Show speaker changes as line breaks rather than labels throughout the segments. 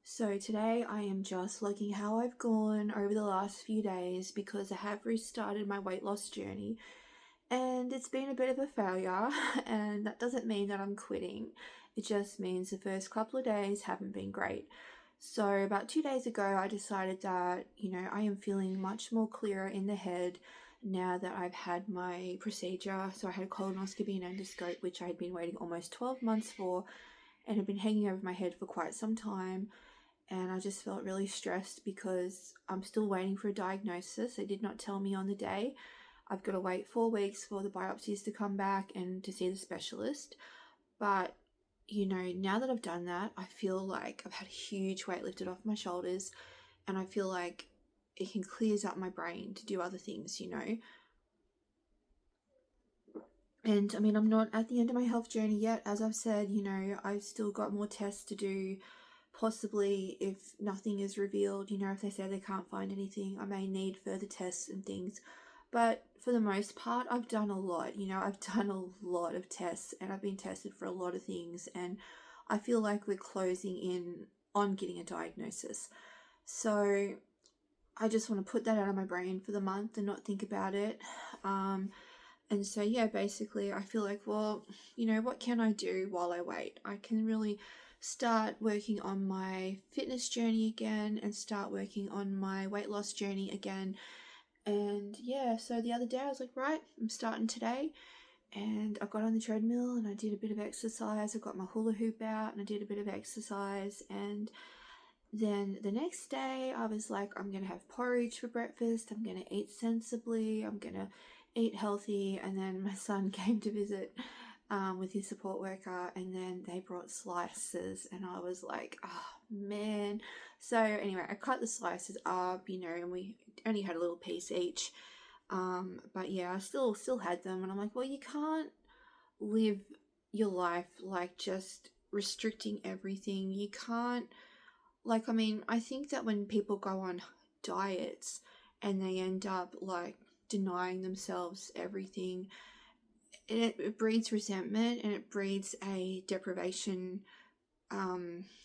So today I am just looking how I've gone over the last few days because I have restarted my weight loss journey and it's been a bit of a failure and that doesn't mean that I'm quitting. It just means the first couple of days haven't been great. So about 2 days ago I decided that, I am feeling much more clearer in the head now that I've had my procedure. So I had a colonoscopy and endoscope, which I had been waiting almost 12 months for and had been hanging over my head for quite some time. And I just felt really stressed because I'm still waiting for a diagnosis. They did not tell me on the day. I've got to wait 4 weeks for the biopsies to come back and to see the specialist. But, now that I've done that, I feel like I've had a huge weight lifted off my shoulders and I feel like it can clears up my brain to do other things. And I mean, I'm not at the end of my health journey yet. As I've said, I've still got more tests to do. Possibly if nothing is revealed, if they say they can't find anything, I may need further tests and things. But for the most part, I've done a lot. I've done a lot of tests and I've been tested for a lot of things. And I feel like we're closing in on getting a diagnosis. So I just want to put that out of my brain for the month and not think about it. And so, yeah, basically I feel like, well, what can I do while I wait? I can really start working on my fitness journey again and start working on my weight loss journey again. And yeah, so the other day I was like, right, I'm starting today. And I got on the treadmill and I did a bit of exercise. I got my hula hoop out and I did a bit of exercise. And then the next day I was like, I'm going to have porridge for breakfast. I'm going to eat sensibly. I'm going to eat healthy. And then my son came to visit with his support worker, and then they brought slices and I was like, oh man. So anyway, I cut the slices up, and we only had a little piece each, but yeah, I still had them, and I'm like, well, you can't live your life like just restricting everything. You can't, like, I mean, I think that when people go on diets and they end up like denying themselves everything, it breeds resentment and it breeds a deprivation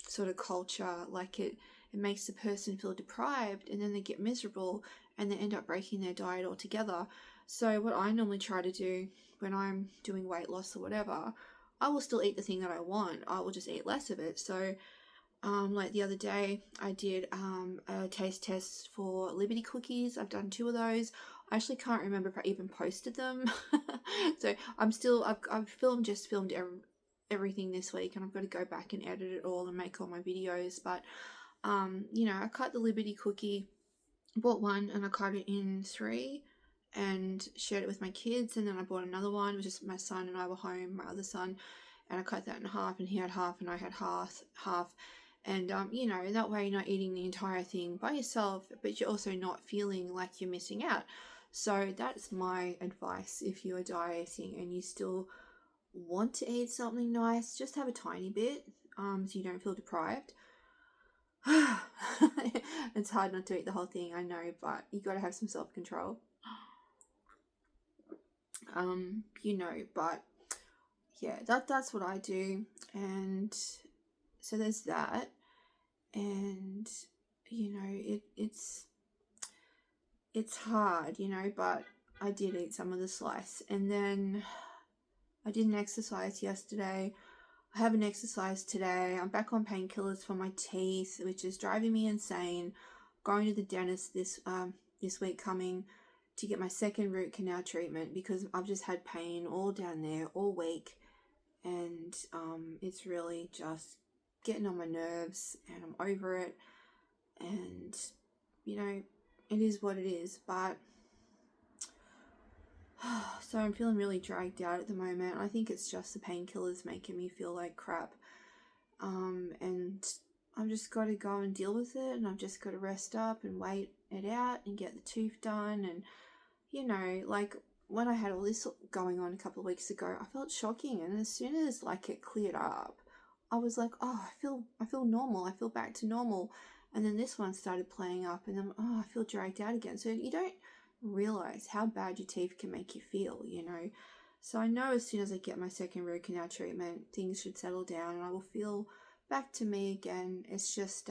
sort of culture. Like it makes the person feel deprived and then they get miserable and they end up breaking their diet altogether. So what I normally try to do when I'm doing weight loss or whatever, I will still eat the thing that I want. I will just eat less of it. So like the other day I did a taste test for Liberty cookies. I've done 2 of those. I actually can't remember if I even posted them. So I've filmed everything this week, and I've got to go back and edit it all and make all my videos. But I cut the Liberty cookie, bought one and I cut it in 3 and shared it with my kids, and then I bought another one. It was just my son and I were home, my other son, and I cut that in half, and he had half and I had half. And that way you're not eating the entire thing by yourself, but you're also not feeling like you're missing out. So that's my advice. If you are dieting and you still want to eat something nice, just have a tiny bit, so you don't feel deprived. It's hard not to eat the whole thing, I know, but you got to have some self-control. But yeah, that's what I do. And so there's that. And it's hard, but I did eat some of the slice. And then I didn't exercise yesterday. I haven't exercised today. I'm back on painkillers for my teeth, which is driving me insane. Going to the dentist this week coming to get my second root canal treatment because I've just had pain all down there all week, and it's really just getting on my nerves, and I'm over it. And it is what it is. But so I'm feeling really dragged out at the moment. I think it's just the painkillers making me feel like crap. And I've just got to go and deal with it, and I've just got to rest up and wait it out and get the tooth done. And like when I had all this going on a couple of weeks ago, I felt shocking, and as soon as like it cleared up, I was like, oh, I feel normal. I feel back to normal. And then this one started playing up, and then I feel dragged out again. So you don't realize how bad your teeth can make you feel, So I know as soon as I get my second root canal treatment, things should settle down and I will feel back to me again. It's just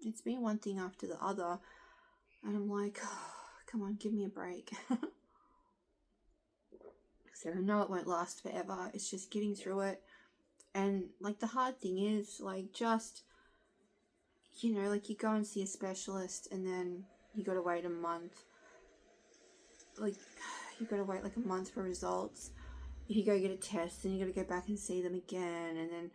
it's been one thing after the other, and I'm like, oh, come on, give me a break. So I know it won't last forever. It's just getting through it. And like the hard thing is like just, like you go and see a specialist and then you got to wait a month. Like you got to wait like a month for results. If you go get a test, then you got to go back and see them again, and then,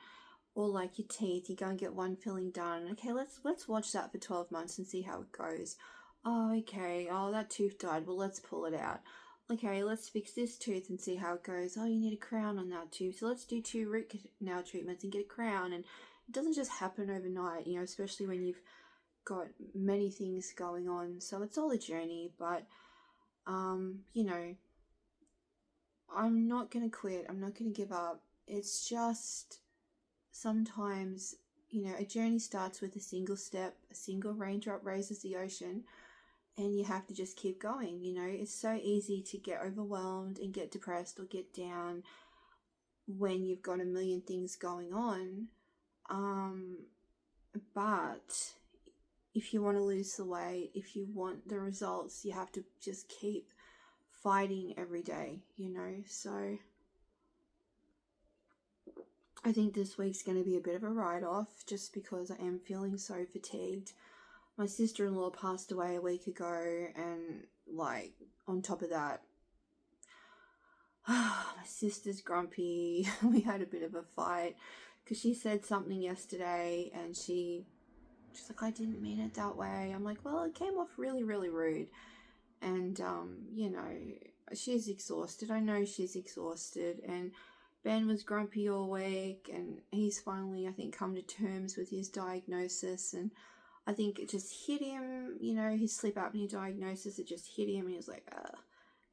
or like your teeth, you go and get one filling done. Okay, let's watch that for 12 months and see how it goes. Oh, okay. Oh, that tooth died. Well, let's pull it out. Okay, let's fix this tooth and see how it goes. Oh, you need a crown on that tooth. So let's do 2 root canal treatments and get a crown. And it doesn't just happen overnight, especially when you've got many things going on. So it's all a journey, but, I'm not going to quit. I'm not going to give up. It's just sometimes, a journey starts with a single step, a single raindrop raises the ocean, and you have to just keep going. It's so easy to get overwhelmed and get depressed or get down when you've got a million things going on. But if you want to lose the weight, if you want the results, you have to just keep fighting every day, so I think this week's going to be a bit of a write-off just because I am feeling so fatigued. My sister-in-law passed away a week ago, and like on top of that, my sister's grumpy. We had a bit of a fight because she said something yesterday and she's like, I didn't mean it that way. I'm like, well, it came off really, really rude. And, she's exhausted. I know she's exhausted. And Ben was grumpy all week, and he's finally, I think, come to terms with his diagnosis. And I think it just hit him, his sleep apnea diagnosis, it just hit him. And he was like, ugh.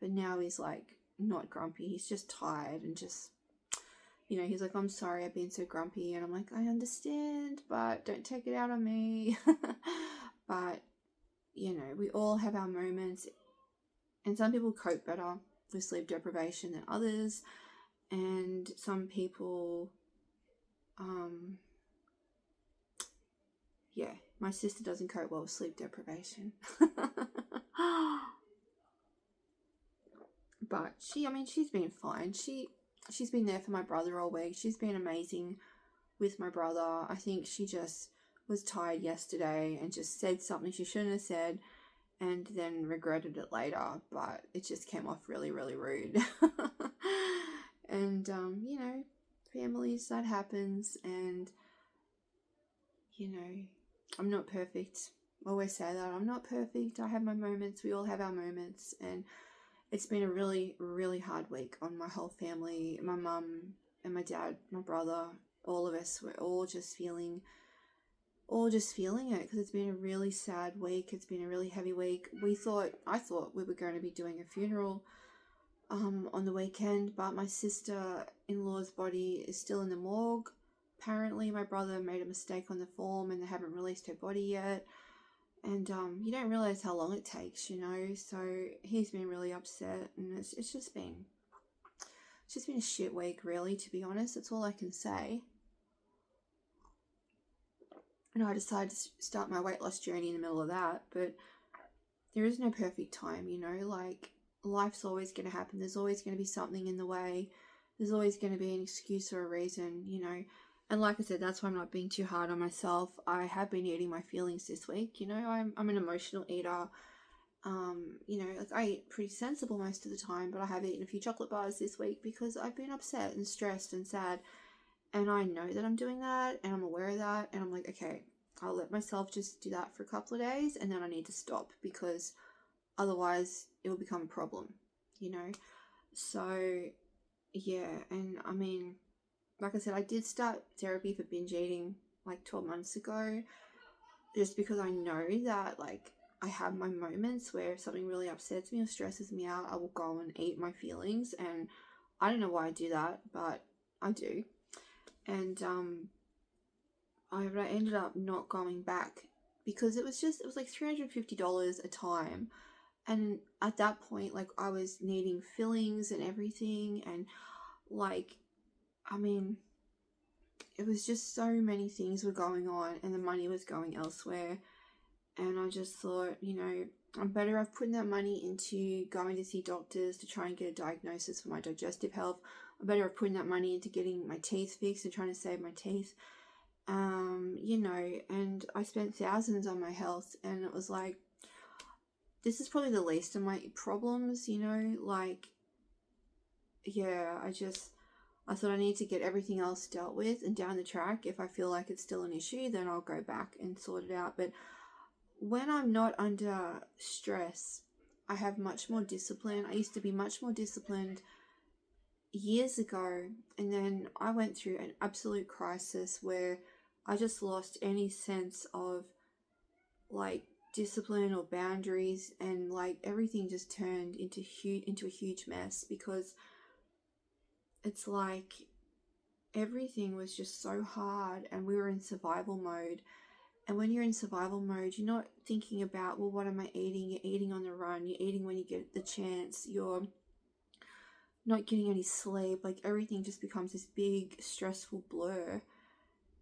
But now he's like, not grumpy. He's just tired and just, he's like, I'm sorry I've been so grumpy. And I'm like, I understand, but don't take it out on me. But, we all have our moments. And some people cope better with sleep deprivation than others. And some people, my sister doesn't cope well with sleep deprivation. But she's been fine. She's been there for my brother all week. She's been amazing with my brother. I think she just was tired yesterday and just said something she shouldn't have said, and then regretted it later, but it just came off really, really rude. And, families, that happens, and, I'm not perfect. I always say that. I'm not perfect. I have my moments. We all have our moments, and it's been a really, really hard week on my whole family, my mum and my dad, my brother, all of us. We're all just feeling it because it's been a really sad week. It's been a really heavy week. I thought we were going to be doing a funeral on the weekend, but my sister-in-law's body is still in the morgue. Apparently my brother made a mistake on the form and they haven't released her body yet. And you don't realize how long it takes, so he's been really upset, and it's just been a shit week, really, to be honest. That's all I can say. And I decided to start my weight loss journey in the middle of that, but there is no perfect time, like life's always going to happen. There's always going to be something in the way. There's always going to be an excuse or a reason, And like I said, that's why I'm not being too hard on myself. I have been eating my feelings this week, I'm an emotional eater. Like I eat pretty sensible most of the time, but I have eaten a few chocolate bars this week because I've been upset and stressed and sad. And I know that I'm doing that, and I'm aware of that, and I'm like, okay, I'll let myself just do that for a couple of days, and then I need to stop because otherwise it will become a problem, So, yeah, and like I said, I did start therapy for binge eating like 12 months ago, just because I know that, like, I have my moments where if something really upsets me or stresses me out, I will go and eat my feelings, and I don't know why I do that, but I do. And I ended up not going back because it was like $350 a time, and at that point, like, I was needing fillings and everything, and like, it was just so many things were going on and the money was going elsewhere. And I just thought, I'm better off putting that money into going to see doctors to try and get a diagnosis for my digestive health. I'm better off putting that money into getting my teeth fixed and trying to save my teeth. And I spent thousands on my health, and it was like, this is probably the least of my problems, I thought I need to get everything else dealt with, and down the track, if I feel like it's still an issue, then I'll go back and sort it out. But when I'm not under stress, I have much more discipline. I used to be much more disciplined years ago, and then I went through an absolute crisis where I just lost any sense of discipline or boundaries, and everything just turned into a huge mess, because it's like everything was just so hard and we were in survival mode. And when you're in survival mode, you're not thinking about, well, what am I eating? You're eating on the run. You're eating when you get the chance. You're not getting any sleep. Everything just becomes this big, stressful blur.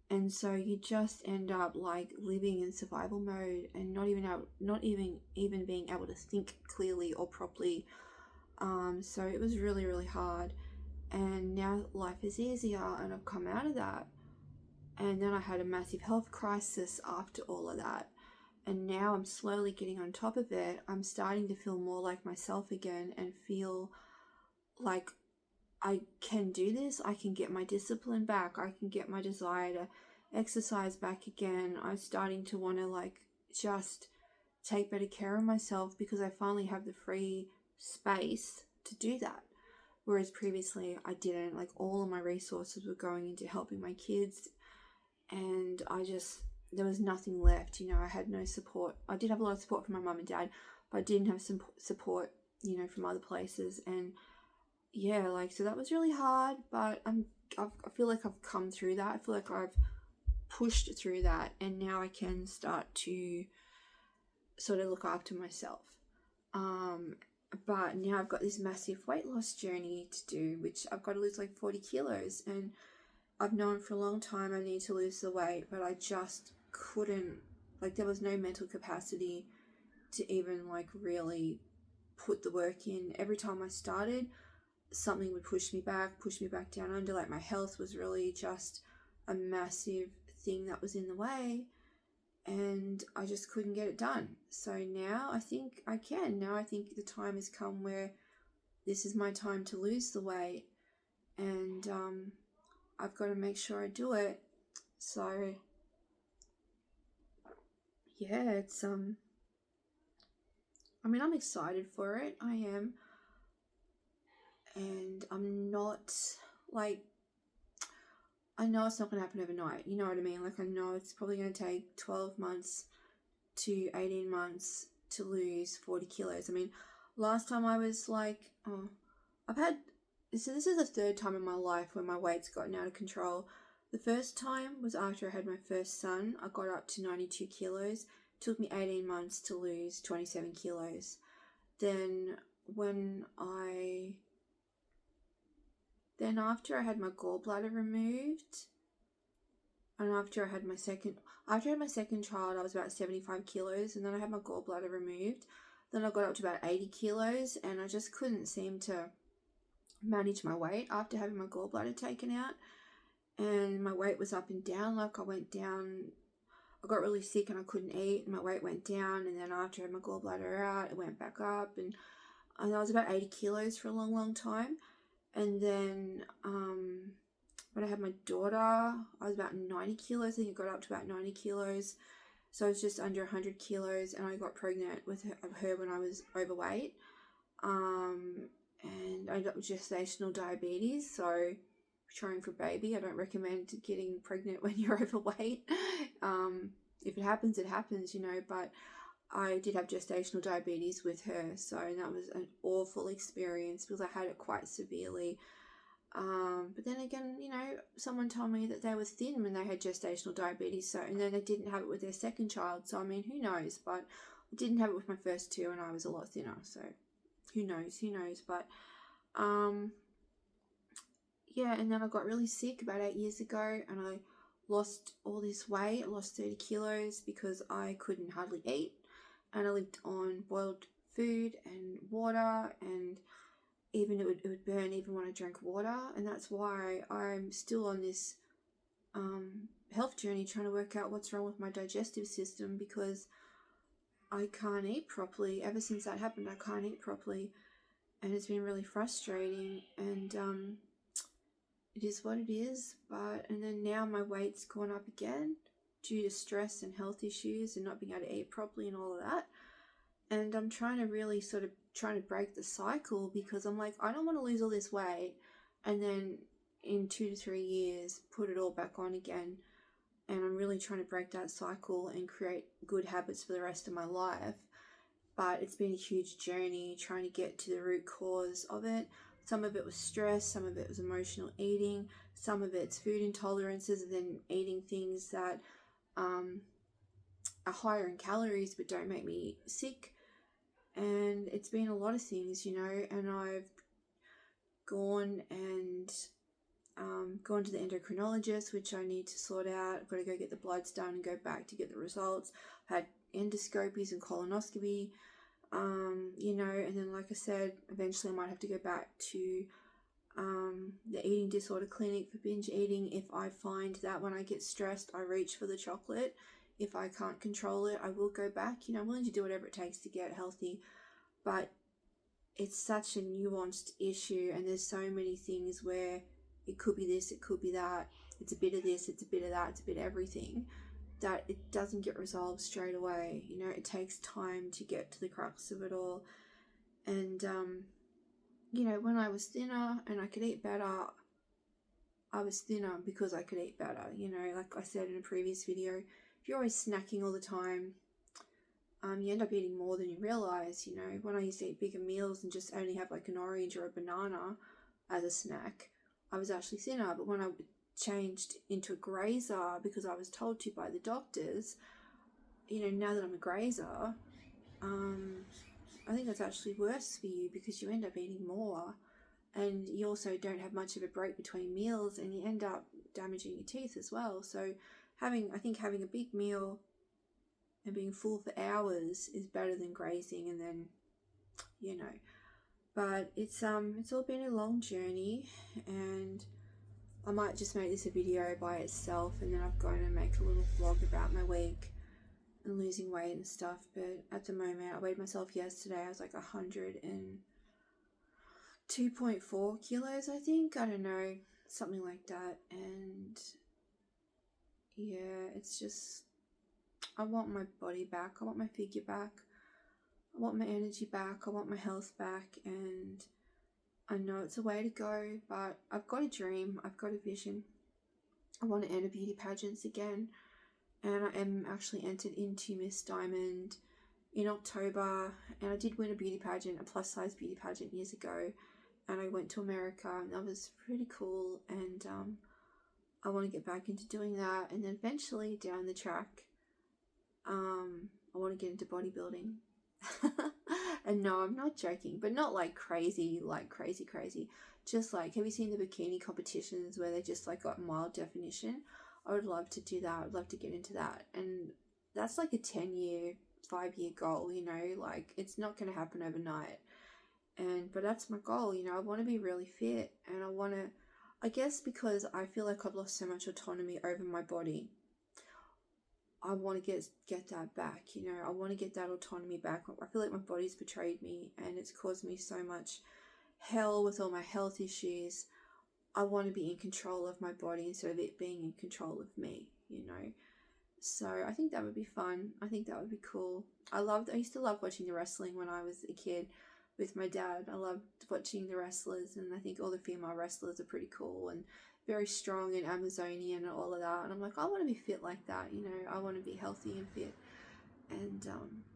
And so you just end up living in survival mode and not even being able to think clearly or properly. So it was really, really hard. And now life is easier, and I've come out of that. And then I had a massive health crisis after all of that. And now I'm slowly getting on top of it. I'm starting to feel more like myself again and feel like I can do this. I can get my discipline back. I can get my desire to exercise back again. I'm starting to want to just take better care of myself, because I finally have the free space to do that. Whereas previously I didn't. All of my resources were going into helping my kids, and there was nothing left. I had no support. I did have a lot of support from my mum and dad, but I didn't have some support, from other places. And so that was really hard, but I feel like I've come through that. I feel like I've pushed through that, and now I can start to sort of look after myself. But now I've got this massive weight loss journey to do, which I've got to lose 40 kilos, and I've known for a long time I need to lose the weight, but I just couldn't, there was no mental capacity to even really put the work in. Every time I started, something would push me back down under. My health was really just a massive thing that was in the way, and I just couldn't get it done. So now I think I can. Now I think the time has come where this is my time to lose the weight, and I've got to make sure I do it. So yeah, it's I'm excited for it. I am. And I'm not I know it's not going to happen overnight. You know what I mean? I know it's probably going to take 12 months to 18 months to lose 40 kilos. Last time I was this is the third time in my life where my weight's gotten out of control. The first time was after I had my first son. I got up to 92 kilos. It took me 18 months to lose 27 kilos. Then after I had my gallbladder removed, and after I had my second child, I was about 75 kilos, and then I had my gallbladder removed. Then I got up to about 80 kilos, and I just couldn't seem to manage my weight after having my gallbladder taken out. And my weight was up and down. I went down, I got really sick and I couldn't eat, and my weight went down. And then after I had my gallbladder out, it went back up, and I was about 80 kilos for a long, long time. And then when I had my daughter, I was about 90 kilos. I think it got up to about 90 kilos. So I was just under 100 kilos, and I got pregnant with her when I was overweight. And I got gestational diabetes, so trying for baby. I don't recommend getting pregnant when you're overweight. If it happens, it happens, but I did have gestational diabetes with her, so that was an awful experience because I had it quite severely. But then again, someone told me that they were thin when they had gestational diabetes, and then they didn't have it with their second child, so who knows, but I didn't have it with my first two, and I was a lot thinner, so who knows, but yeah, and then I got really sick about 8 years ago, and I lost all this weight. I lost 30 kilos because I couldn't hardly eat, and I lived on boiled food and water, and even it would burn even when I drank water. And that's why I'm still on this health journey, trying to work out what's wrong with my digestive system, because I can't eat properly. Ever since that happened, I can't eat properly, and it's been really frustrating. And it is what it is. And then now my weight's gone up again due to stress and health issues and not being able to eat properly and all of that. And I'm trying to really trying to break the cycle, because I'm like, I don't want to lose all this weight and then in 2 to 3 years put it all back on again. And I'm really trying to break that cycle and create good habits for the rest of my life. But it's been a huge journey trying to get to the root cause of it. Some of it was stress, some of it was emotional eating, some of it's food intolerances, and then eating things that are higher in calories but don't make me sick. And it's been a lot of things, and I've gone to the endocrinologist, which I need to sort out. I've got to go get the bloods done and go back to get the results. I've had endoscopies and colonoscopy, and then, like I said, eventually I might have to go back to the eating disorder clinic for binge eating. If I find that when I get stressed, I reach for the chocolate. If I can't control it, I will go back. I'm willing to do whatever it takes to get healthy, but it's such a nuanced issue, and there's so many things where it could be this, it could be that, it's a bit of this, it's a bit of that, it's a bit of everything, that it doesn't get resolved straight away. It takes time to get to the crux of it all. And when I was thinner and I could eat better, I was thinner because I could eat better. Like I said in a previous video, if you're always snacking all the time, you end up eating more than you realize. When I used to eat bigger meals and just only have like an orange or a banana as a snack, I was actually thinner. But when I changed into a grazer because I was told to by the doctors, now that I'm a grazer, I think that's actually worse for you, because you end up eating more, and you also don't have much of a break between meals, and you end up damaging your teeth as well. So having a big meal and being full for hours is better than grazing. And then, but it's all been a long journey, and I might just make this a video by itself, and then I'm going to make a little vlog about my week and losing weight and stuff. But at the moment, I weighed myself yesterday. I was like 102.4 kilos, I think. I don't know, something like that. And yeah, it's just, I want my body back. I want my figure back. I want my energy back. I want my health back. And I know it's a way to go, but I've got a dream. I've got a vision. I want to enter beauty pageants again. And I am actually entered into Miss Diamond in October. And I did win a beauty pageant, a plus size beauty pageant years ago. And I went to America, and that was pretty cool. And I want to get back into doing that. And then eventually down the track, I want to get into bodybuilding. And no, I'm not joking, but not like crazy. Just like, have you seen the bikini competitions where they just like got mild definition? I would love to do that. I'd love to get into that. And that's like a 10-year, 5-year goal, like it's not going to happen overnight. But that's my goal, I want to be really fit, and I guess because I feel like I've lost so much autonomy over my body, I want to get that back. I want to get that autonomy back. I feel like my body's betrayed me, and it's caused me so much hell with all my health issues. I want to be in control of my body instead of it being in control of me, So I think that would be fun. I think that would be cool. I used to love watching the wrestling when I was a kid with my dad. I loved watching the wrestlers, and I think all the female wrestlers are pretty cool and very strong and Amazonian and all of that. And I'm like, I want to be fit like that, I want to be healthy and fit. And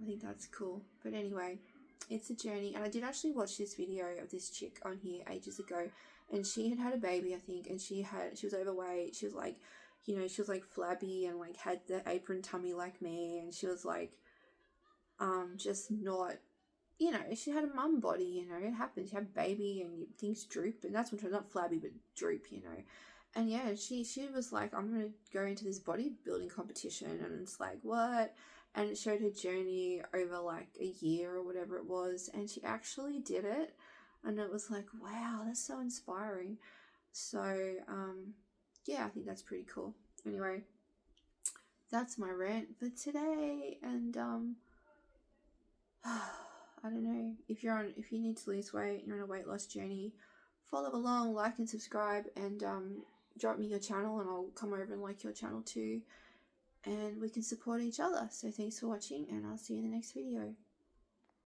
I think that's cool. But anyway, it's a journey. And I did actually watch this video of this chick on here ages ago, and she had a baby, I think, and she was overweight. She was like, she was like flabby and like had the apron tummy like me, and she was like just not you know, she had a mum body, you know, it happens. You have a baby and things droop, and that's when she's not flabby, but droop, you know. And yeah, she was like, I'm going to go into this bodybuilding competition. And it's like, what? And it showed her journey over like a year or whatever it was. And she actually did it. And it was like, wow, that's so inspiring. So, yeah, I think that's pretty cool. Anyway, that's my rant for today. And, I don't know, if you need to lose weight, you're on a weight loss journey, follow along, like and subscribe, and drop me your channel and I'll come over and like your channel too, and we can support each other. So thanks for watching, and I'll see you in the next video.